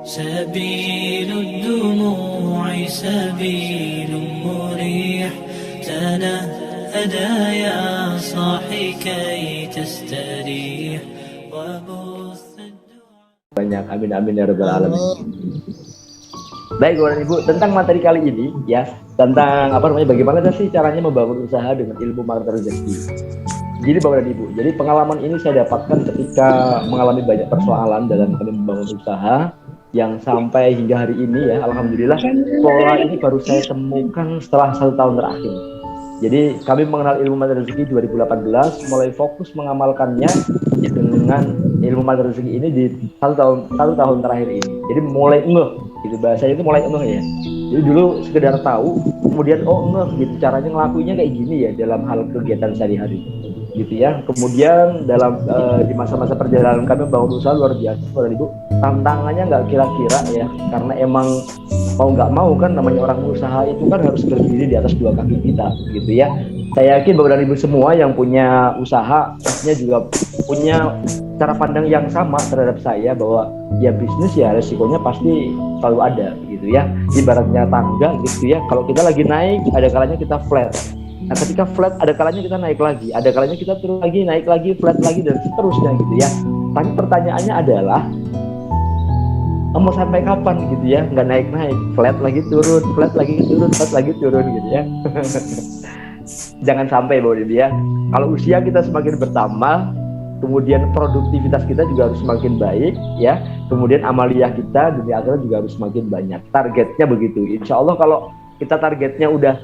سبيل الدموع سبيل مريح تنهدى يا صاحي كي تستريح وبث banyak. Amin amin ya rabbal alamin. Baik Bapak Ibu, tentang materi kali ini ya, tentang bagaimana sih caranya membangun usaha dengan ilmu marketing rezeki. Jadi Bapak dan Ibu, jadi pengalaman ini saya dapatkan ketika mengalami banyak persoalan dalam membangun usaha yang sampai hingga hari ini ya, alhamdulillah pola ini baru saya temukan setelah 1 tahun terakhir. Jadi kami mengenal ilmu marketing rezeki 2018, mulai fokus mengamalkannya dengan ilmu marketing rezeki ini di satu tahun terakhir ini. Jadi mulai gitu, bahasanya itu mulai ya. Jadi dulu sekedar tahu, kemudian gitu caranya ngelakuinnya kayak gini ya dalam hal kegiatan sehari-hari gitu ya. Kemudian dalam di masa-masa perjalanan kami membangun usaha luar biasa Bapak Ibu, tantangannya nggak kira-kira ya, karena emang mau nggak mau kan namanya orang usaha itu kan harus berdiri di atas 2 kaki kita gitu ya. Saya yakin Bapak dan Ibu semua yang punya usaha pastinya juga punya cara pandang yang sama terhadap saya, bahwa ya bisnis ya resikonya pasti selalu ada gitu ya. Ibaratnya tangga gitu ya, kalau kita lagi naik ada kalanya kita flat. Nah ketika flat ada kalanya kita naik lagi, ada kalanya kita turun lagi, naik lagi, flat lagi, dan seterusnya gitu ya. Tapi pertanyaannya adalah mau sampai kapan gitu ya, nggak naik-naik, flat lagi turun, flat lagi turun, flat lagi turun gitu ya. Jangan sampai Bapak Ibu ya. Kalau usia kita semakin bertambah, kemudian produktivitas kita juga harus semakin baik ya. Kemudian amaliyah kita dunia akhirat juga harus semakin banyak. Targetnya begitu. Insya Allah kalau kita targetnya udah,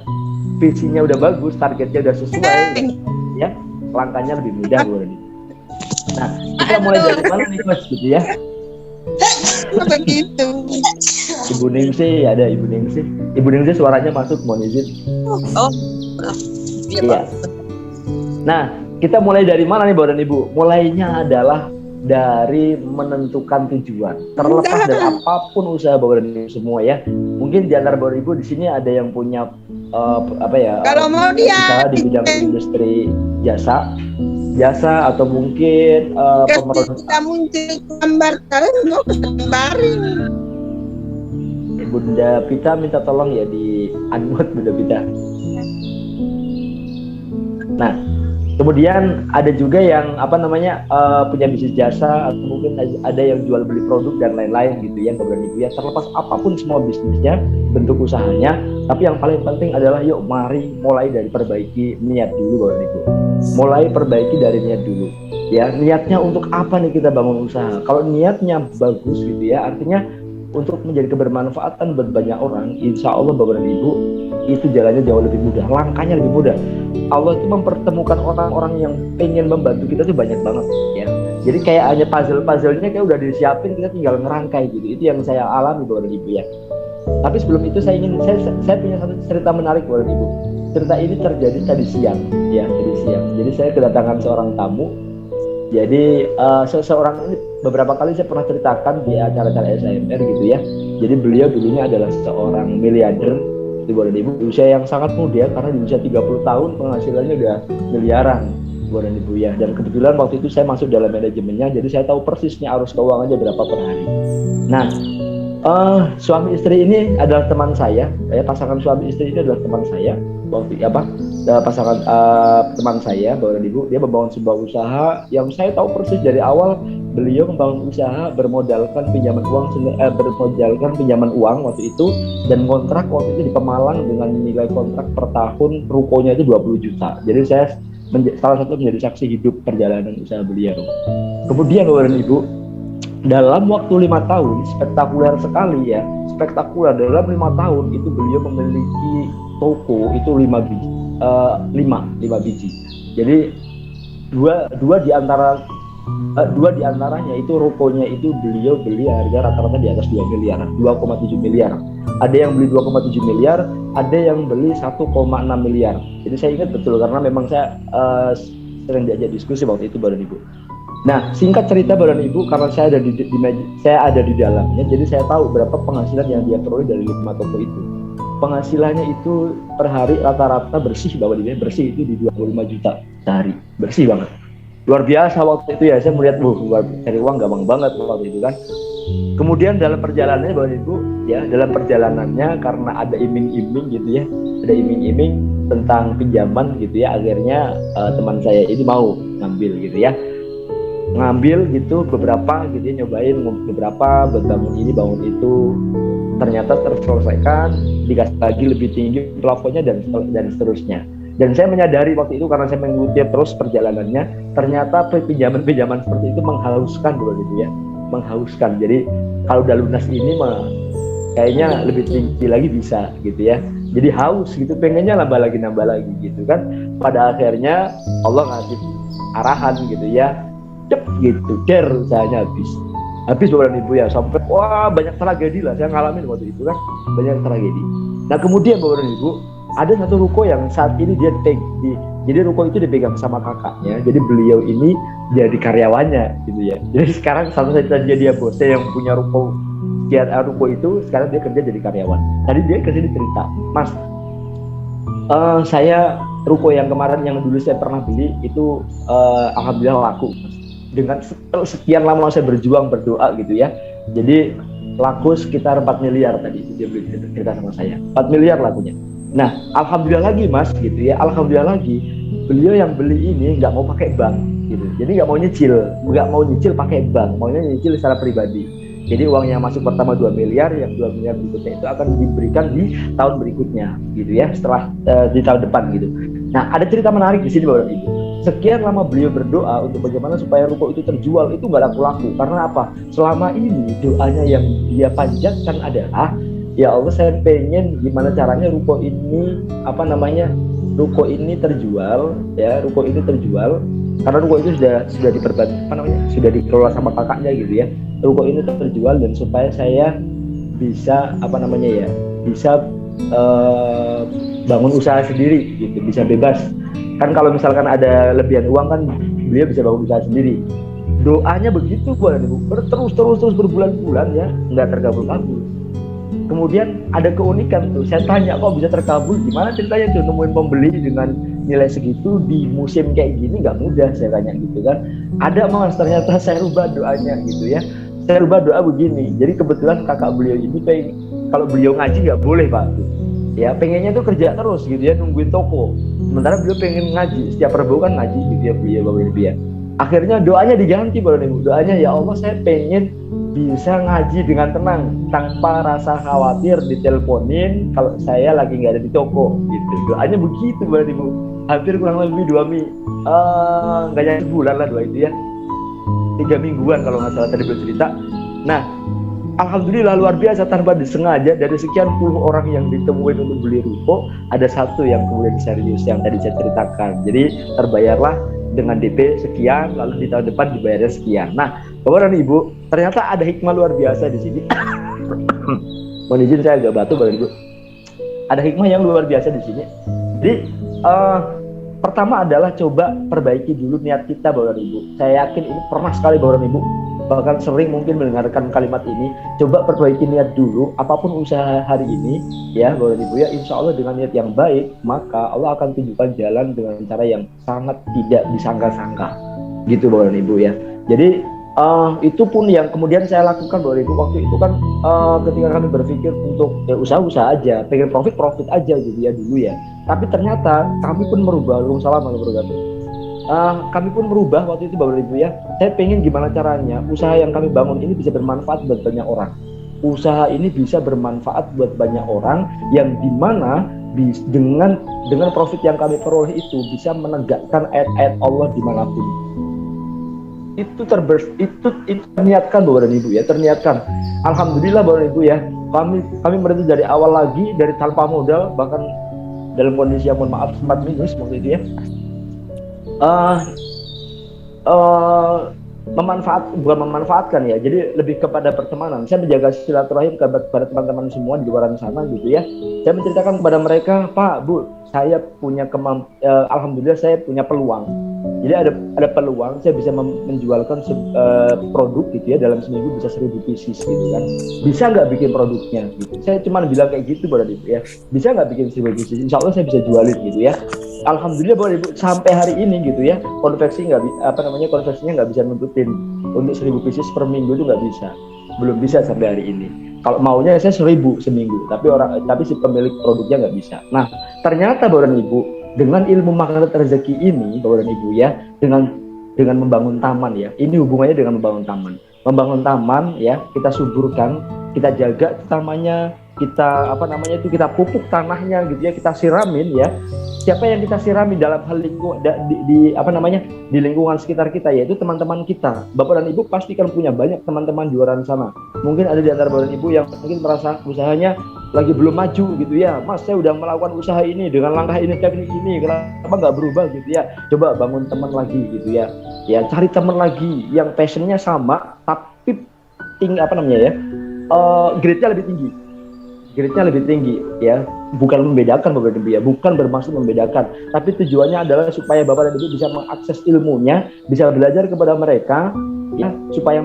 visinya udah bagus, targetnya udah sesuai ya, langkahnya lebih mudah Bapak Ibu. Nah, kita mulai dari mana nih Mas gitu ya? Begitu. Ibu Ningsih, ada Ibu Ningsih. Ibu Ningsih suaranya masuk, mohon izin. Oh, iya. Nah, kita mulai dari mana nih Bapak dan Ibu? Mulainya adalah dari menentukan tujuan. Terlepas dari apapun usaha Bapak dan Ibu semua ya. Mungkin di antara Bapak dan Ibu di sini ada yang punya kalau mau dia usaha di bidang industri jasa atau mungkin pemerintah. Kita muncul gambar terus mau gambarin. Bunda Pita minta tolong ya di unmute Bunda Pita. Nah, kemudian ada juga yang punya bisnis jasa, atau mungkin ada yang jual beli produk dan lain-lain gitu ya Bapak dan Ibu ya. Terlepas apapun semua bisnisnya, bentuk usahanya, tapi yang paling penting adalah yuk mari mulai dari perbaiki niat dulu Bapak dan Ibu. Mulai perbaiki dari niat dulu ya. Niatnya untuk apa nih kita bangun usaha? Kalau niatnya bagus gitu ya, artinya untuk menjadi kebermanfaatan buat banyak orang, insya Allah Bapak dan Ibu itu jalannya jauh lebih mudah, langkahnya lebih mudah. Allah itu mempertemukan orang-orang yang pengen membantu kita tuh banyak banget ya. Jadi kayak hanya puzzle-puzzlenya kayak udah disiapin, kita tinggal ngerangkai gitu. Itu yang saya alami Bapak dan Ibu ya. Tapi sebelum itu saya punya satu cerita menarik Bapak dan Ibu. Cerita ini terjadi tadi siang. Jadi saya kedatangan seorang tamu. Jadi seseorang ini beberapa kali saya pernah ceritakan di acara-acara SMR gitu ya. Jadi beliau dulunya adalah seorang miliarder di Bapak dan Ibu, usia yang sangat muda karena di usia 30 tahun penghasilannya udah miliaran Bapak dan Ibu ya. Dan kebetulan waktu itu saya masuk dalam manajemennya, jadi saya tahu persisnya arus keuangannya berapa per hari. Nah, suami istri ini adalah teman saya, pasangan suami istri ini adalah teman saya. Pasangan teman saya Bapak dan Ibu, dia membangun sebuah usaha yang saya tahu persis dari awal. Beliau membangun usaha bermodalkan pinjaman uang waktu itu, dan kontrak waktu itu di Pemalang dengan nilai kontrak per tahun rukonya itu 20 juta. Jadi saya salah satu menjadi saksi hidup perjalanan usaha beliau. Kemudian Bapak dan Ibu, dalam waktu 5 tahun spektakuler sekali ya, dalam 5 tahun itu beliau memiliki toko itu 5 biji. Jadi dua di antaranya itu rukonya itu beliau beli harga rata-rata di atas 2 miliar, 2,7 miliar. Ada yang beli 2,7 miliar, ada yang beli 1,6 miliar. Jadi saya ingat betul karena memang saya sering diajak diskusi waktu itu Bapak dan Ibu. Nah, singkat cerita Bapak dan Ibu, karena saya ada di dalamnya, jadi saya tahu berapa penghasilan yang dia peroleh dari 5 toko itu. Penghasilannya itu per hari rata-rata bersih Bapak Ibu, bersih itu di 25 juta sehari, bersih banget. Luar biasa waktu itu ya, saya melihat cari uang gampang banget waktu itu kan. Kemudian dalam perjalanannya Bapak Ibu, ya dalam perjalanannya karena ada iming-iming gitu ya, ada iming-iming tentang pinjaman gitu ya, akhirnya teman saya ini mau ngambil gitu ya, ngambil gitu beberapa gitu ya, nyobain beberapa buat bangun ini bangun itu, ternyata terselesaikan, dikasih lagi lebih tinggi plafonnya dan seterusnya. Dan saya menyadari waktu itu karena saya mengikuti terus perjalanannya, ternyata pinjaman-pinjaman seperti itu menghaluskan Bapak Ibu ya, menghauskan. Jadi kalau udah lunas ini mah kayaknya lebih tinggi lagi bisa gitu ya. Jadi haus gitu, pengennya nambah lagi gitu kan. Pada akhirnya Allah ngasih arahan gitu ya, cep gitu, usahanya habis Bapak Ibu ya, sampai wah banyak tragedi lah saya ngalamin waktu itu kan, banyak tragedi. Nah kemudian Bapak Ibu, ada satu ruko yang saat ini dia jadi ruko itu dipegang sama kakaknya, jadi beliau ini jadi karyawannya gitu ya. Jadi sekarang satu saja dia bosnya yang punya ruko itu, sekarang dia kerja jadi karyawan. Tadi dia kesini cerita, Mas, saya ruko yang kemarin yang dulu saya pernah beli itu alhamdulillah laku, Mas. Dengan sekian lama saya berjuang berdoa gitu ya, jadi laku sekitar 4 miliar tadi dia beli cerita sama saya, 4 miliar lakunya. Nah alhamdulillah lagi Mas gitu ya, alhamdulillah lagi beliau yang beli ini nggak mau pakai bank gitu, jadi nggak mau nyicil pakai bank, maunya nyicil secara pribadi. Jadi uang yang masuk pertama 2 miliar, yang 2 miliar berikutnya itu akan diberikan di tahun berikutnya gitu ya, setelah di tahun depan gitu. Nah ada cerita menarik di sini Bapak Ibu. Sekian lama beliau berdoa untuk bagaimana supaya ruko itu terjual, itu nggak laku-laku. Karena apa? Selama ini doanya yang dia panjatkan adalah, ya Allah saya pengen gimana caranya ruko ini terjual ya, ruko ini terjual karena ruko itu sudah dikelola sama kakaknya gitu ya. Ruko ini terjual dan supaya saya bisa bisa bangun usaha sendiri gitu, bisa bebas. Kan kalau misalkan ada lebihan uang kan beliau bisa bangun usaha sendiri. Doanya begitu terus berbulan-bulan ya, nggak terkabul-kabul. Kemudian ada keunikan tuh, saya tanya kok bisa terkabul, gimana ceritanya tuh nemuin pembeli dengan nilai segitu di musim kayak gini, nggak mudah saya tanya gitu kan. Ada Mas, ternyata saya rubah doanya gitu ya, saya rubah doa begini. Jadi kebetulan kakak beliau ini kalau beliau ngaji nggak boleh Pak ya, pengennya tuh kerja terus gitu ya, nungguin toko, sementara beliau pengen ngaji, setiap Rabu kan ngaji gitu ya beliau ya. Akhirnya doanya diganti Bapak Ibu, doanya ya Allah saya pengen bisa ngaji dengan tenang tanpa rasa khawatir diteleponin kalau saya lagi nggak ada di toko gitu. Doanya begitu Bapak Ibu, hampir kurang lebih 2 minggu, nggak nyampe sebulan lah doa itu ya, 3 mingguan kalau nggak salah tadi beliau cerita. Nah alhamdulillah luar biasa, tanpa disengaja dari sekian puluh orang yang ditemuin untuk beli ruko, ada satu yang kemudian serius yang tadi saya ceritakan. Jadi terbayarlah dengan DP sekian, lalu di tahun depan dibayarnya sekian. Nah Bapak dan Ibu, ternyata ada hikmah luar biasa di sini. Mohon izin saya agak batuk Bapak Ibu. Ada hikmah yang luar biasa di sini. Jadi pertama adalah coba perbaiki dulu niat kita Bapak Ibu. Saya yakin ini pernah sekali Bapak Ibu bahkan sering mungkin mendengarkan kalimat ini. Coba perbaiki niat dulu, apapun usaha hari ini ya Bapak Ibu ya, insya Allah dengan niat yang baik, maka Allah akan tunjukkan jalan dengan cara yang sangat tidak disangka-sangka gitu Bapak Ibu ya. Jadi itu pun yang kemudian saya lakukan Bapak Ibu. Waktu itu kan ketika kami berpikir untuk usaha-usaha aja, pengen profit aja gitu ya dulu ya, tapi ternyata kami pun merubah. Kami pun merubah waktu itu Bapak Ibu ya. Saya pengen gimana caranya usaha yang kami bangun ini bisa bermanfaat buat banyak orang. Usaha ini bisa bermanfaat buat banyak orang yang dimana dengan profit yang kami peroleh itu bisa menegakkan ayat-ayat Allah dimanapun. Itu terniatkan Bapak Ibu ya, terniatkan. Alhamdulillah Bapak Ibu ya, kami merintis dari awal lagi, dari tanpa modal, bahkan dalam kondisi yang mohon maaf sempat minus waktu itu ya. Bukan memanfaatkan ya, jadi lebih kepada pertemanan. Saya menjaga silaturahim kepada teman-teman semua di luar sana gitu ya. Saya menceritakan kepada mereka, Pak, Bu, saya punya alhamdulillah saya punya peluang. Jadi ada peluang saya bisa menjualkan produk gitu ya, dalam seminggu bisa 1000 pieces gitu kan. Bisa nggak bikin produknya gitu. Saya cuma bilang kayak gitu Bapak Ibu ya. Bisa nggak bikin 1000 pieces? Insya Allah saya bisa jualin gitu ya. Alhamdulillah Bapak Ibu, sampai hari ini gitu ya, konversinya nggak bisa nutupin untuk 1000 pieces per minggu itu nggak bisa. belum bisa sampai hari ini. Kalau maunya saya 1.000 seminggu, tapi si pemilik produknya nggak bisa. Nah, ternyata Bapak dan Ibu, dengan ilmu magnet rezeki ini, Bapak dan Ibu ya, dengan membangun taman ya, ini hubungannya dengan membangun taman. Membangun taman ya, kita suburkan, kita jaga tamannya, kita kita pupuk tanahnya gitu ya, kita siramin ya. Siapa yang kita sirami dalam hal lingkungan di lingkungan sekitar kita, yaitu teman-teman kita. Bapak dan Ibu pasti kan punya banyak teman-teman di luar sana. Mungkin ada di antara Bapak dan Ibu yang mungkin merasa usahanya lagi belum maju gitu ya. Mas, saya udah melakukan usaha ini dengan langkah ini, teknik ini, kenapa nggak berubah gitu ya? Coba bangun teman lagi gitu ya. Ya, cari teman lagi yang passionnya sama, tapi grade-nya lebih tinggi. Grade-nya lebih tinggi ya, bukan membedakan Bapak dan Ibu ya, bukan bermaksud membedakan, tapi tujuannya adalah supaya Bapak dan Ibu bisa mengakses ilmunya, bisa belajar kepada mereka ya, supaya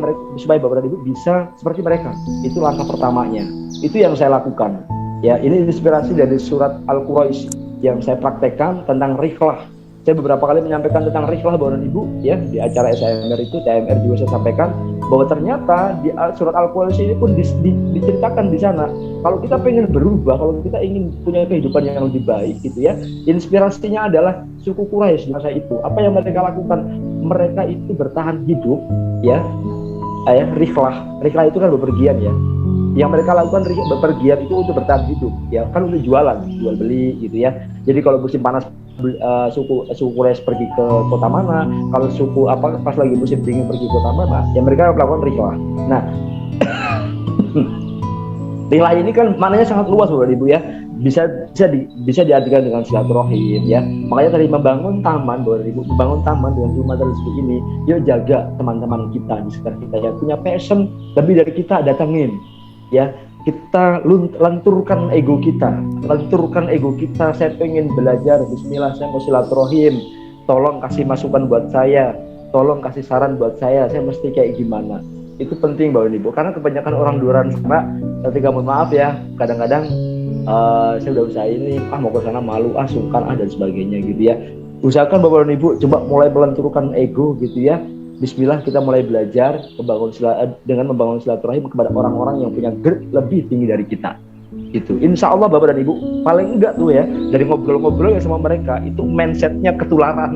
Bapak dan Ibu bisa seperti mereka. Itu langkah pertamanya. Itu yang saya lakukan. Ya, ini inspirasi dari surat Al-Quraisy yang saya praktekkan tentang rikhlah. Saya beberapa kali menyampaikan tentang rikhlah Bapak dan Ibu ya, di acara SMR itu, TMR juga saya sampaikan bahwa ternyata di surat Al-Quraisy ini pun diceritakan di sana. Kalau kita pengen berubah, kalau kita ingin punya kehidupan yang lebih baik gitu ya, inspirasinya adalah suku Quraisy di masa itu. Apa yang mereka lakukan? Mereka itu bertahan hidup ya, rikhlah itu kan bepergian ya. Yang mereka lakukan bepergian itu untuk bertahan hidup ya, kan untuk jual beli gitu ya. Jadi kalau musim panas suku Quraisy pergi ke kota mana, kalau pas lagi musim dingin pergi ke kota mana, ya mereka melakukan rikhlah. Nah, rikhlah ini kan maknanya sangat luas Bapak Ibu ya, bisa diartikan dengan silaturahim ya. Makanya tadi membangun taman Bapak Ibu, membangun taman dengan ilmu rezeki ini, yuk jaga teman-teman kita di sekitar kita yang punya passion lebih dari kita, datangin ya. Kita lenturkan ego kita, saya pengen belajar, bismillah saya mau silaturahim, tolong kasih masukan buat saya, tolong kasih saran buat saya mesti kayak gimana. Itu penting Bapak Ibu, karena kebanyakan orang di luar sana ketika mohon maaf ya, kadang-kadang saya udah usaha ini, mau ke sana malu, sungkan dan sebagainya gitu ya. Usahakan Bapak dan Ibu coba mulai melenturkan ego gitu ya. Bismillah kita mulai belajar dengan membangun silaturahim kepada orang-orang yang punya grade lebih tinggi dari kita. Gitu. Insya Allah Bapak dan Ibu paling enggak tuh ya, dari ngobrol-ngobrol ya sama mereka itu mindsetnya ketularan.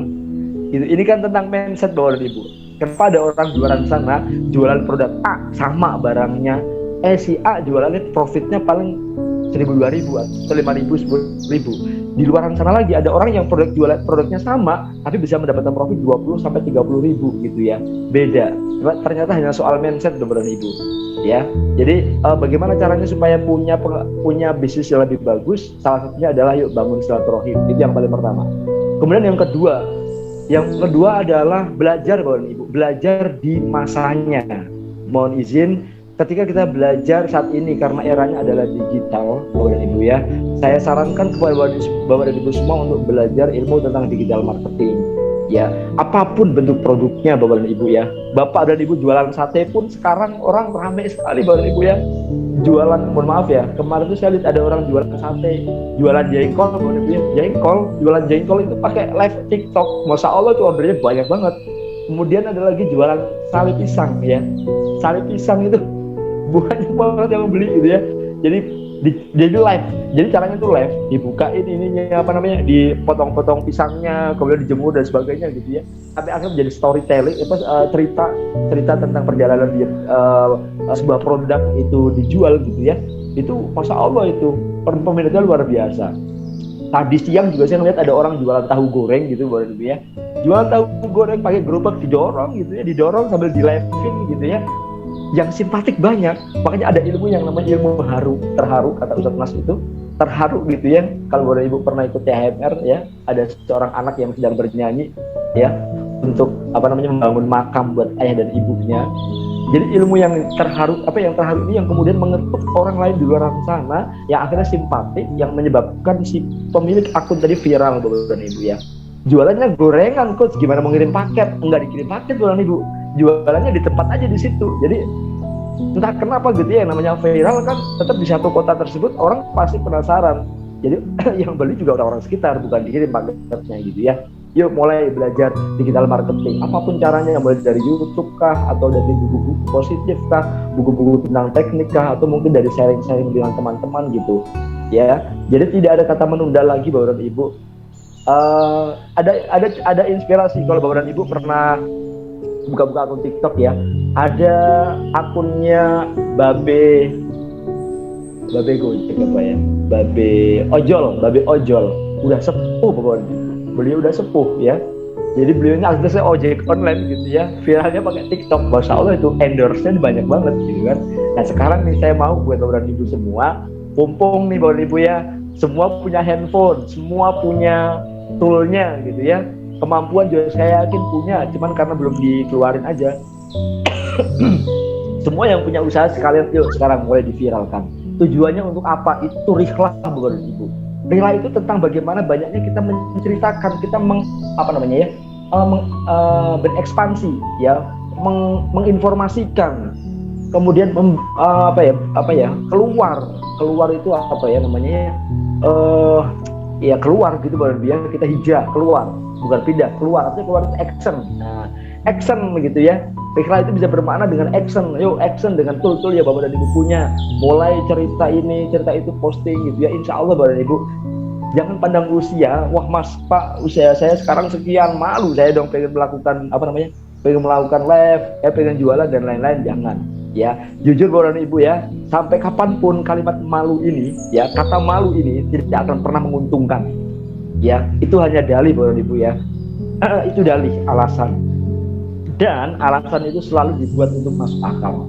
Gitu. Ini kan tentang mindset Bapak dan Ibu. Kenapa ada orang di luar sana jualan produk A sama barangnya, si A jualannya profitnya paling 1.000, 2.000 atau 5.000, 10.000. Di luar sana lagi ada orang yang produknya sama tapi bisa mendapatkan profit 20 sampai 30.000 gitu ya. Beda. Ternyata hanya soal mindset Bapak dan Ibu. Ya. Jadi bagaimana caranya supaya punya bisnis yang lebih bagus? Salah satunya adalah yuk bangun silaturahim. Itu yang paling pertama. Kemudian yang kedua adalah belajar Bapak dan Ibu. Belajar di masanya. Mohon izin, ketika kita belajar saat ini karena eranya adalah digital Bapak dan Ibu ya, saya sarankan kepada Bapak dan Ibu semua untuk belajar ilmu tentang digital marketing ya, apapun bentuk produknya Bapak dan Ibu ya. Bapak dan Ibu jualan sate pun sekarang orang ramai sekali Bapak dan Ibu ya, jualan, mohon maaf ya, kemarin tuh saya lihat ada orang jualan sate, jualan jengkol Bapak dan Ibu ya, jualan jengkol itu pakai live TikTok, Masya Allah tuh ordernya banyak banget. Kemudian ada lagi jualan sari pisang ya, sari pisang itu banyak banget yang beli gitu ya. Jadi live. Jadi caranya tuh live, dibukain ininya dipotong-potong pisangnya, kemudian dijemur dan sebagainya gitu ya. Tapi akhirnya menjadi storytelling, cerita tentang perjalanan dia sebuah produk itu dijual gitu ya. Itu Masya Allah itu peminatnya luar biasa. Tadi siang juga saya ngeliat ada orang jualan tahu goreng gitu Bapak ya. Jualan tahu goreng pakai gerobak didorong gitu ya, didorong sambil di live-in gitu ya. Yang simpatik banyak, makanya ada ilmu yang namanya ilmu terharu kata Ustadz Mas itu, terharu gitu ya. Kalau Bapak Ibu pernah ikut THMR ya, ada seorang anak yang sedang bernyanyi ya untuk membangun makam buat ayah dan ibunya. Jadi ilmu yang terharu ini yang kemudian mengetuk orang lain di luar sana yang akhirnya simpatik, yang menyebabkan si pemilik akun tadi viral Bapak dan Ibu ya. Jualannya gorengan coach, gimana mau ngirim paket? Enggak dikirim paket Bapak dan Ibu. Jualannya di tempat aja di situ. Jadi entah kenapa gitu ya, yang namanya viral kan tetap di satu kota tersebut orang pasti penasaran. Jadi yang beli juga orang-orang sekitar, bukan dikirim paketnya gitu ya. yuk mulai belajar digital marketing, apapun caranya, mulai dari YouTube kah, atau dari buku-buku positif kah, buku-buku tentang teknik kah, atau mungkin dari sharing-sharing dengan teman-teman gitu ya. Jadi tidak ada kata menunda lagi Bapak dan Ibu. Ada inspirasi kalau Bapak dan Ibu pernah buka-buka akun TikTok ya, ada akunnya Babe Gojek apa ya, Babe Ojol, udah sepuh Bapak dan Ibu. Beliau udah sepuh ya, jadi beliaunya aksesnya ojek online gitu ya, viralnya pakai TikTok, masya Allah itu endorse-nya banyak banget gitu kan. Nah sekarang nih saya mau buat Bapak dan Ibu semua, mumpung nih Bapak dan Ibu ya, semua punya handphone, semua punya toolnya gitu ya, kemampuan juga saya yakin punya, cuman karena belum dikeluarin aja. Semua yang punya usaha sekalian yuk sekarang mulai diviralkan. Tujuannya untuk apa? Itu rihlah Bapak dan Ibu. Rihlah itu tentang bagaimana banyaknya kita menceritakan, kita berekspansi ya, menginformasikan, kemudian keluar itu apa ya namanya ya keluar gitu biar kita hijrah, keluar bukan pindah, keluar artinya keluar itu action. Nah action begitu ya, rihlah itu bisa bermakna dengan action. Yuk action dengan tool-tool ya Bapak dan Ibu punya, mulai cerita ini cerita itu posting gitu ya, insya Allah Bapak dan Ibu jangan pandang usia, wah mas pak usia saya sekarang sekian, malu saya dong pengen melakukan pengen melakukan live pengen jualan dan lain-lain, jangan ya. Jujur Bapak dan Ibu ya, sampai kapanpun kalimat malu ini ya, kata malu ini tidak akan pernah menguntungkan ya, itu hanya dalih Bapak dan Ibu ya. Itu dalih, alasan, dan alasan itu selalu dibuat untuk masuk akal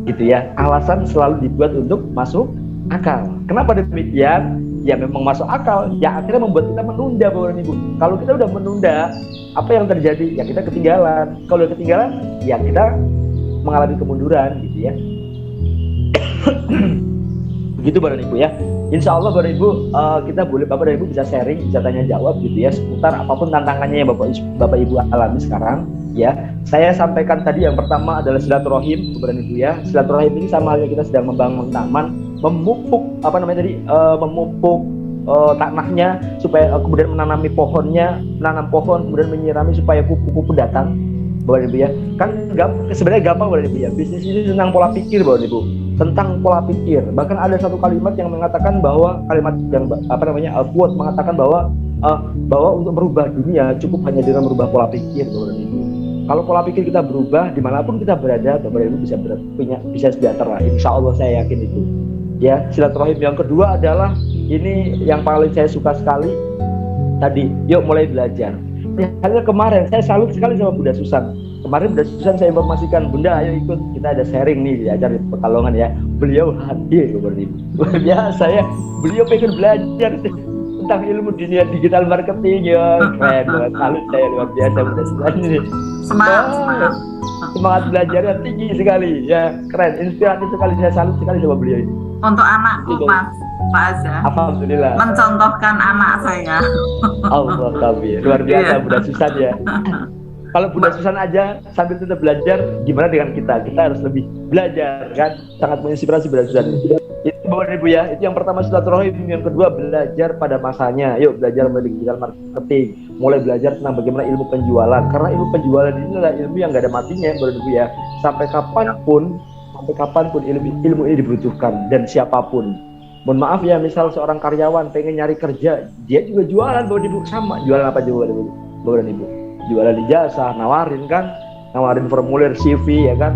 gitu ya, alasan selalu dibuat untuk masuk akal. Kenapa demikian? Ya memang masuk akal, ya akhirnya membuat kita menunda Bapak dan Ibu. Kalau kita udah menunda, apa yang terjadi? Ya kita ketinggalan. Kalau ketinggalan, ya kita mengalami kemunduran gitu ya. Begitu Bapak dan Ibu ya. Insya Allah Bapak dan Ibu, kita boleh Bapak dan Ibu bisa sharing, bisa tanya jawab gitu ya, seputar apapun tantangannya yang Bapak Ibu alami sekarang ya. Saya sampaikan tadi yang pertama adalah silaturahim Bapak dan Ibu ya. Silaturahim ini sama halnya kita sedang membangun taman, memupuk memupuk tanahnya supaya kemudian menanami pohonnya, menanam pohon kemudian menyirami supaya kupu-kupu datang Bapak Ibu ya. Kan sebenarnya gampang Bapak Ibu ya. Bisnis ini tentang pola pikir Bapak Ibu, tentang pola pikir. Bahkan ada satu kalimat yang mengatakan bahwa quote mengatakan bahwa untuk merubah dunia cukup hanya dengan merubah pola pikir Bapak Ibu. Kalau pola pikir kita berubah, dimanapun kita berada Bapak Ibu bisa sejahtera. Insya Allah saya yakin itu. Ya, silaturahim yang kedua adalah ini yang paling saya suka sekali tadi, yuk mulai belajar. Hanya kemarin saya salut sekali sama Bunda Susan. Kemarin Bunda Susan saya informasikan, Bunda ayo ikut, kita ada sharing nih diajar di Pekalongan ya. Beliau hadir seperti itu. Luar biasa ya. Beliau pengen belajar tentang ilmu dunia digital marketing ya. Keren banget, salut saya luar biasa Bunda Susan ini. Semangat belajarnya tinggi sekali ya, keren, inspiratif sekali, saya salut sekali sama beliau ini. Untuk anakku Mas Pak Azza, alhamdulillah mencontohkan anak saya. Allah kabir, luar biasa Bunda Susan ya. Kalau Bunda Susan aja sambil tetap belajar, gimana dengan kita? Kita harus lebih belajar kan, sangat menginspirasi Bunda Susan. Itu Bapak Ibu ya, itu yang pertama silaturahim, yang kedua belajar pada masanya. Yuk belajar digital marketing, mulai belajar tentang bagaimana ilmu penjualan, karena ilmu penjualan ini adalah ilmu yang gak ada matinya Bapak Ibu ya. Sampai kapanpun ilmu ini dibutuhkan, dan siapapun. Mohon maaf ya, misal seorang karyawan pengen nyari kerja, dia juga jualan Bapak Ibu, sama jualan apa juga Bapak Ibu? Jualan di jasa, nawarin formulir CV ya kan,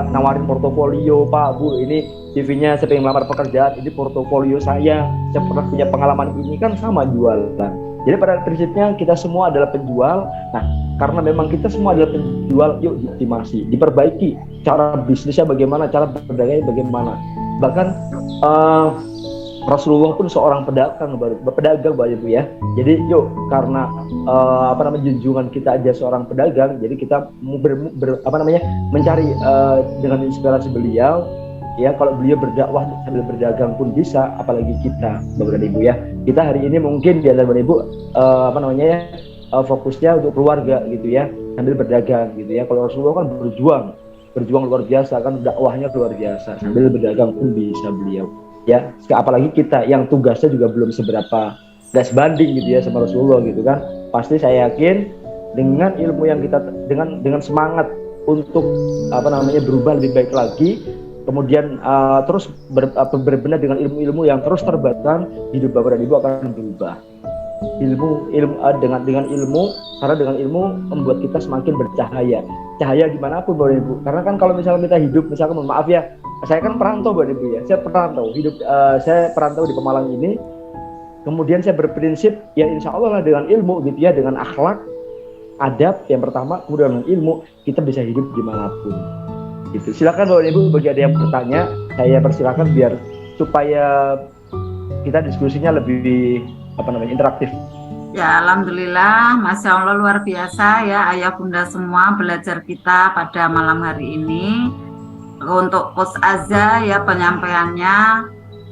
nawarin portofolio, Pak Bu ini CV-nya saya pengen melamar pekerjaan, ini portofolio saya pernah punya pengalaman ini, kan sama jualan. Jadi pada prinsipnya kita semua adalah penjual. Nah karena memang kita semua adalah penjual, yuk dioptimasi, diperbaiki cara bisnisnya bagaimana, cara berdagangnya bagaimana. Bahkan Rasulullah pun seorang pedagang Bapak Ibu ya. Jadi yuk karena junjungan kita aja seorang pedagang, jadi kita mencari dengan inspirasi beliau ya. Kalau beliau berdakwah sambil berdagang pun bisa, apalagi kita Bapak Ibu ya. Kita hari ini mungkin di antara Bapak Ibu fokusnya untuk keluarga gitu ya, sambil berdagang gitu ya. Kalau Rasulullah kan berjuang luar biasa kan, dakwahnya luar biasa, sambil berdagang pun bisa beliau ya. Apalagi kita yang tugasnya juga belum seberapa nggak sebanding gitu ya sama Rasulullah gitu kan. Pasti saya yakin dengan ilmu yang kita dengan semangat untuk berubah lebih baik lagi, kemudian terus berbenah dengan ilmu-ilmu yang terus terbatas, hidup Bapak dan Ibu akan berubah. Dengan ilmu, karena dengan ilmu membuat kita semakin bercahaya. Cahaya gimana pun Bapak dan Ibu. Karena kan kalau misalnya kita hidup, misalkan mohon maaf ya, saya kan perantau Bapak dan Ibu ya. Saya perantau di Pemalang ini. Kemudian saya berprinsip ya insya Allah lah dengan ilmu gitu ya, dengan akhlak, adab yang pertama, kemudian dengan ilmu kita bisa hidup dimanapun. Gitu. Silakan Bapak Ibu, bagi ada yang bertanya, saya persilakan biar supaya kita diskusinya lebih interaktif. Ya, alhamdulillah, masya Allah luar biasa ya ayah bunda semua belajar kita pada malam hari ini. Untuk Coach Azza ya penyampaiannya.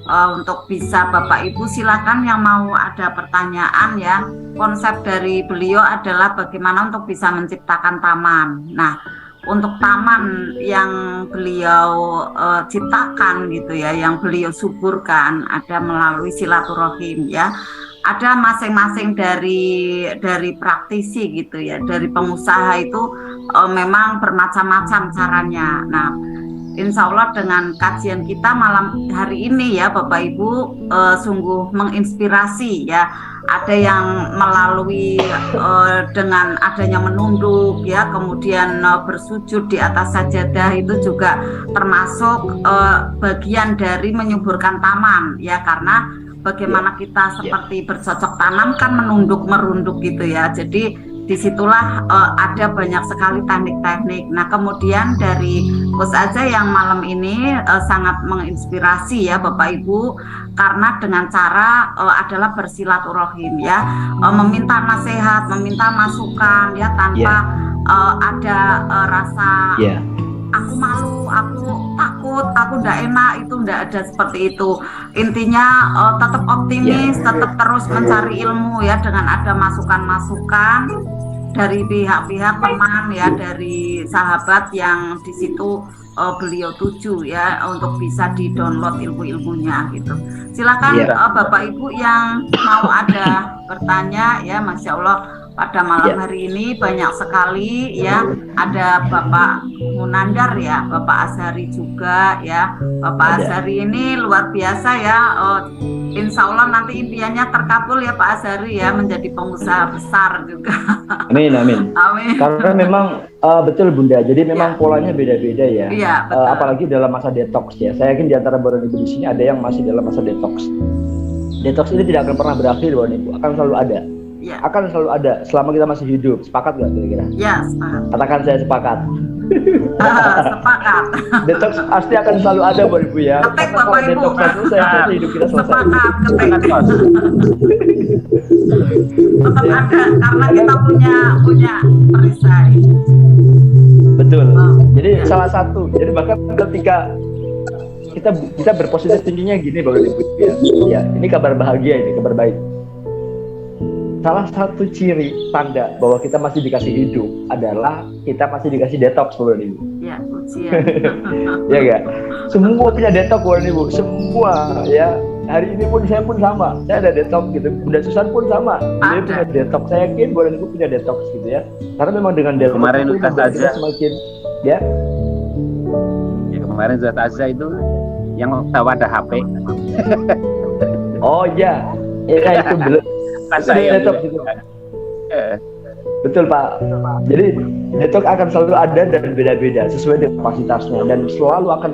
Untuk bisa Bapak Ibu silakan yang mau ada pertanyaan ya. Konsep dari beliau adalah bagaimana untuk bisa menciptakan taman. Nah, untuk taman yang beliau ciptakan gitu ya, yang beliau suburkan ada melalui silaturahim ya. Ada masing-masing dari praktisi gitu ya, dari pengusaha itu memang bermacam-macam caranya. Nah, insya Allah dengan kajian kita malam hari ini ya Bapak Ibu sungguh menginspirasi ya. Ada yang melalui dengan adanya menunduk ya, kemudian bersujud di atas sajadah itu juga termasuk bagian dari menyuburkan taman ya, karena bagaimana kita seperti bercocok tanam kan menunduk merunduk gitu ya. Jadi disitulah ada banyak sekali teknik-teknik. Nah kemudian dari Coach Azza yang malam ini sangat menginspirasi ya Bapak Ibu, karena dengan cara adalah bersilaturahim ya, meminta nasihat, meminta masukan ya tanpa ada rasa aku malu, aku takut, aku ndak enak, itu ndak ada seperti itu. Intinya tetap optimis, tetap terus mencari ilmu ya, dengan ada masukan-masukan dari pihak-pihak teman ya, dari sahabat yang di situ beliau tuju ya, untuk bisa di-download ilmu-ilmunya gitu. Silakan Bapak Ibu yang mau ada bertanya ya, Masya Allah pada malam hari ini banyak sekali ya. Ada Bapak Munandar ya, Bapak Azhari juga ya. Bapak Azhari ini luar biasa ya. Insya Allah nanti impiannya terkabul ya Pak Azhari ya, menjadi pengusaha besar juga. Amin, amin. Amin. Karena memang betul Bunda, jadi memang polanya beda-beda ya. Iya, apalagi dalam masa detox ya. Saya yakin di antara Bapak Ibu di sini ada yang masih dalam masa detox. Detox ini tidak akan pernah berakhir Bapak Ibu, akan selalu ada. Ya. Akan selalu ada selama kita masih hidup. Sepakat nggak kira-kira? Ya, sepakat. Katakan saya sepakat. Sepakat. Detox pasti akan selalu ada Bapak Ibu ya. Ketik Bapak Ibu. Detox selesai, hidup kita selesai. Sepakat, ketik. Tetap ada karena kita punya perisai. Betul. Jadi salah satu. Jadi bahkan ketika kita berpositif tingginya gini Bapak Ibu ya. Ini kabar bahagia, ini kabar baik. Salah satu ciri tanda bahwa kita masih dikasih hidup adalah kita masih dikasih detox Bapak Ibu. Ya, ujian. Ya enggak? Semua punya detox Bapak Ibu, semua ya. Hari ini pun saya pun sama. Saya ada detox gitu. Bunda Susan pun sama. Dia punya detox. Saya yakin Bapak Ibu punya detox gitu ya. Karena memang dengan detox kemarin itu kita semakin ya. Kemarin Zat Azza itu yang tahu ada HP. Oh iya. Ya itu belum. Detox gitu. Betul Pak. Jadi detox akan selalu ada dan beda-beda sesuai dengan kapasitasnya, dan selalu akan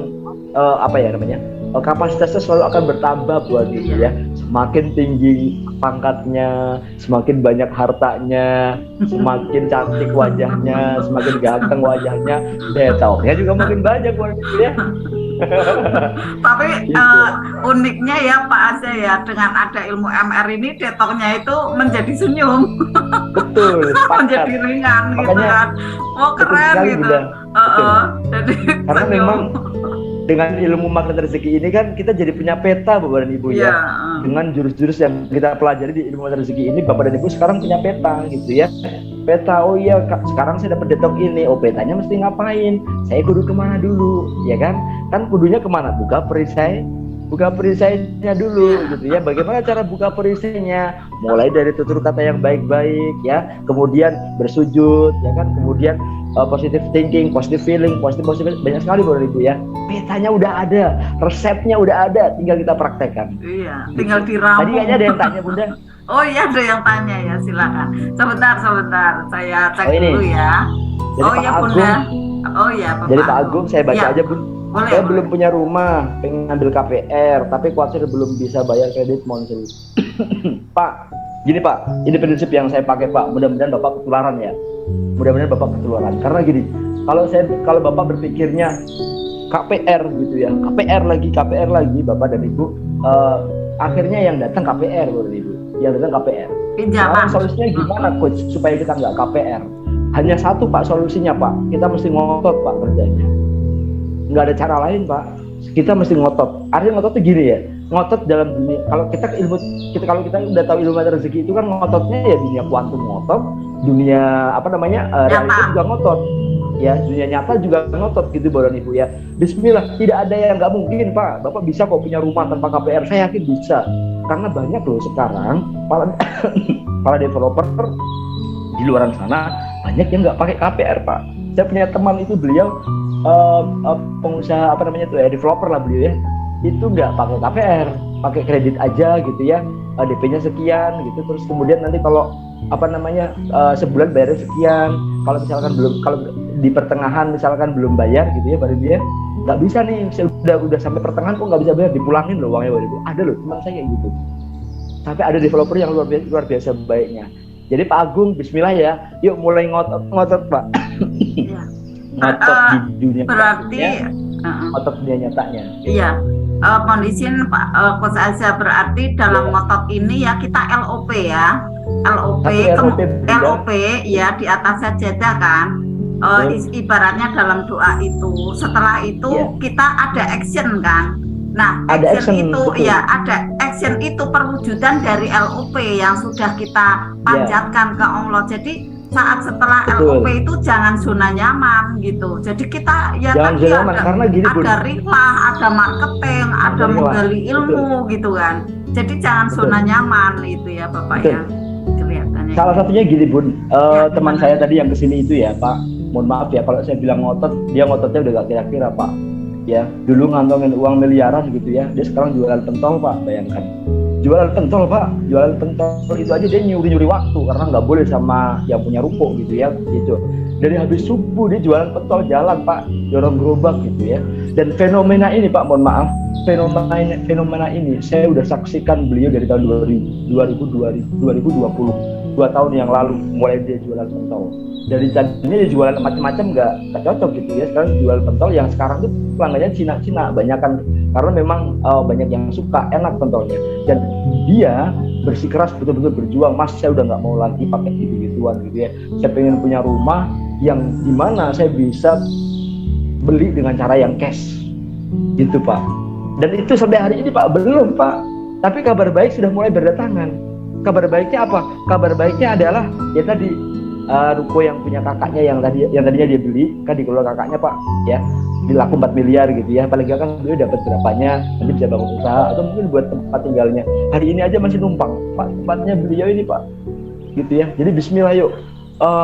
kapasitasnya selalu akan bertambah buat gitu ya. Semakin tinggi pangkatnya, semakin banyak hartanya, semakin cantik wajahnya, semakin ganteng wajahnya, detoxnya juga makin banyak buat gitu ya. Tapi uniknya ya Pak Azza ya, dengan ada ilmu MR ini detoxnya itu menjadi senyum. Betul. Menjadi ringan. Makanya, gitu kan. Oh keren gitu. Jadi karena senyum. Memang dengan ilmu magnet rezeki ini kan kita jadi punya peta Bapak dan Ibu ya. Dengan jurus-jurus yang kita pelajari di ilmu magnet rezeki ini, Bapak dan Ibu sekarang punya peta gitu ya. Peta, oh iya sekarang saya dapat detox ini, oh petanya mesti ngapain, saya kudu kemana dulu ya kan kudunya kemana, buka perisai buka perisainya dulu gitu ya. Bagaimana cara buka perisainya? Mulai dari tutur kata yang baik-baik ya, kemudian bersujud ya kan, kemudian positive thinking, positive feeling, positive banyak sekali Bapak Ibu ya. Petanya udah ada, resepnya udah ada, tinggal kita praktekkan. Iya, tinggal diramu. Tadi kayaknya ada yang tanya Bunda. Oh iya, ada yang tanya ya, silakan. Sebentar, saya cek ini. dulu ya. Jadi Oh Pak iya Agung, Bunda. Oh iya Pak. Jadi Pak Agung saya baca Ya, aja Bun. boleh. Saya belum punya rumah, pengen ngambil KPR, tapi khawatir belum bisa bayar kredit monthly. Pak, gini Pak, ini prinsip yang saya pakai Pak. Mudah-mudahan Bapak ketularan ya. Mudah-mudahan Bapak ketularan. Karena gini, kalau Bapak berpikirnya KPR gitu ya, KPR lagi Bapak dan Ibu, akhirnya yang datang KPR Bapak dan Ibu, yang datang KPR. Pinjaman. Solusinya gimana Coach supaya kita nggak KPR? Hanya satu Pak solusinya Pak, kita mesti ngotot Pak kerjanya. Nggak ada cara lain Pak, kita mesti ngotot. Artinya ngotot itu gini ya, ngotot dalam dunia. Kalau kita udah tahu ilmu mata rezeki itu kan ngototnya ya dunia kuantum ngotot, dunia realita juga ngotot. Ya, dunia nyata juga ngotot gitu Bapak dan Ibu ya. Bismillah, tidak ada yang nggak mungkin Pak. Bapak bisa kok punya rumah tanpa KPR, saya yakin bisa. Karena banyak loh sekarang para developer di luar sana banyak yang nggak pakai KPR Pak. Saya punya teman itu beliau pengusaha developer lah beliau ya, itu nggak pakai KPR, pakai kredit aja gitu ya, DP-nya sekian gitu, terus kemudian nanti kalau sebulan bayarnya sekian, kalau di pertengahan misalkan belum bayar gitu ya, baru dia nggak bisa nih, udah sampai pertengahan kok nggak bisa bayar, dipulangin loh uangnya Bapak Ibu. Ada loh teman saya kayak gitu. Tapi ada developer yang luar biasa baiknya. Jadi Pak Agung, Bismillah ya, yuk mulai ngotot Pak. Iya. Ngotot di dunia berarti ngotot dunia nyatanya. Iya. Kondisi Pak Coach Azza berarti dalam ngotot ini ya kita LOP ya. LOP ya di atas sajadah kan. Ibaratnya dalam doa itu, setelah itu kita ada action kan. Nah, action itu betul. Ya ada action itu perwujudan dari LOP yang sudah kita panjatkan ke Allah. Jadi saat setelah LOP itu jangan zona nyaman gitu. Jadi kita ya jangan tadi nyaman, karena gini, ada riklah, ada marketing, ada menggali ilmu gitu kan. Jadi jangan zona nyaman itu ya Bapak ya. Kelihatannya. Salah satunya gini Bun, teman saya tadi yang kesini itu ya Pak. Mohon maaf ya kalau saya bilang ngotot, dia ngototnya udah gak kira-kira Pak. Ya, dulu ngantongin uang miliaran gitu ya, dia sekarang jualan pentol Pak, bayangkan. Jualan pentol Pak, jualan pentol itu aja dia nyuri waktu karena nggak boleh sama yang punya ruko gitu ya, gitu. Dari habis subuh dia jualan pentol jalan Pak, dorong gerobak gitu ya. Dan fenomena ini Pak, mohon maaf, fenomena ini saya udah saksikan beliau dari tahun 2020, 2 tahun yang lalu mulai dia jualan pentol. Dari tadinya dia jualan macam-macam nggak cocok gitu ya, sekarang jual pentol yang sekarang tuh pelanggannya Cina banyak kan, karena memang banyak yang suka, enak pentolnya. Dan dia bersikeras betul-betul berjuang, Mas saya udah nggak mau lagi pakai gitu-gituan gitu ya, saya pengen punya rumah yang dimana saya bisa beli dengan cara yang cash gitu Pak. Dan itu sampai hari ini Pak belum Pak, tapi kabar baik sudah mulai berdatangan. Kabar baiknya apa? Kabar baiknya adalah ya tadi ruko yang punya kakaknya yang tadinya dia beli kan dikelola kakaknya Pak ya, dilaku 4 miliar gitu ya, paling gak kan beliau dapat berapanya nanti bisa bangun usaha atau mungkin buat tempat tinggalnya. Hari ini aja masih numpang Pak, tempatnya beliau ini Pak gitu ya. Jadi Bismillah yuk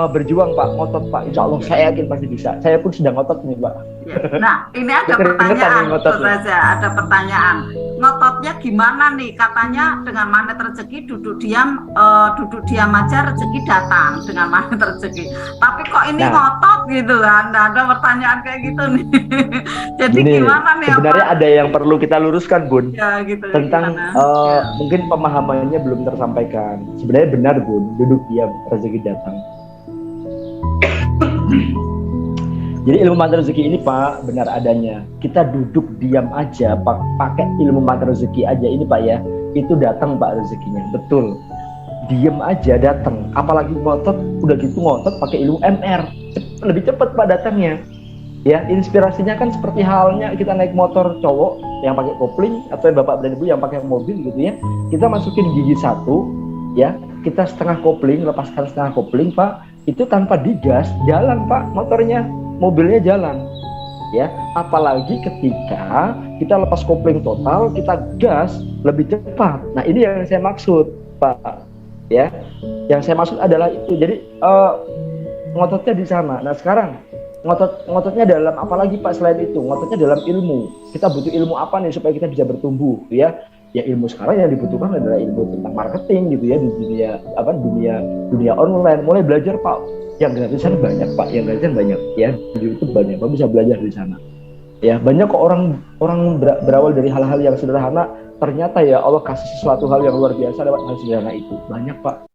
berjuang Pak, ngotot Pak, insya Allah saya yakin pasti bisa. Saya pun sedang ngotot nih Pak ya. Nah ini ada pertanyaan ada pertanyaan, ngototnya gimana nih? Katanya dengan magnet rezeki duduk diam aja rezeki datang dengan magnet rezeki. Tapi kok ini ngotot gitu kan? Nah, ada pertanyaan kayak gitu nih. Jadi gini, gimana nih? Sebenarnya ada yang perlu kita luruskan Bun. Ya, gitu, tentang mungkin pemahamannya belum tersampaikan. Sebenarnya benar Bun, duduk diam rezeki datang. Jadi ilmu mata rezeki ini Pak benar adanya. Kita duduk diam aja, pakai ilmu mata rezeki aja ini Pak ya, itu datang Pak rezekinya. Betul. Diam aja datang. Apalagi ngotot, udah gitu ngotot pakai ilmu MR. Lebih cepat Pak datangnya. Ya, inspirasinya kan seperti halnya kita naik motor cowok yang pakai kopling atau Bapak dan Ibu yang pakai mobil gitu ya. Kita masukin gigi 1 ya, kita setengah kopling, lepaskan setengah kopling Pak. Itu tanpa digas, jalan Pak motornya, mobilnya jalan ya, apalagi ketika kita lepas kopling total, kita gas lebih cepat. Nah, ini yang saya maksud, Pak, ya. Yang saya maksud adalah itu. Jadi ngototnya di sana. Nah, sekarang ngototnya dalam apa lagi, Pak, selain itu? Ngototnya dalam ilmu. Kita butuh ilmu apa nih supaya kita bisa bertumbuh, ya? Ya, ilmu sekarang yang dibutuhkan adalah ilmu tentang marketing gitu ya, di dunia online. Mulai belajar, Pak. Yang gratisan banyak, Pak, yang gratisan banyak ya, di YouTube banyak, Pak, bisa belajar di sana. Ya, banyak kok orang berawal dari hal-hal yang sederhana, ternyata ya Allah kasih sesuatu hal yang luar biasa lewat hal sederhana itu. Banyak, Pak.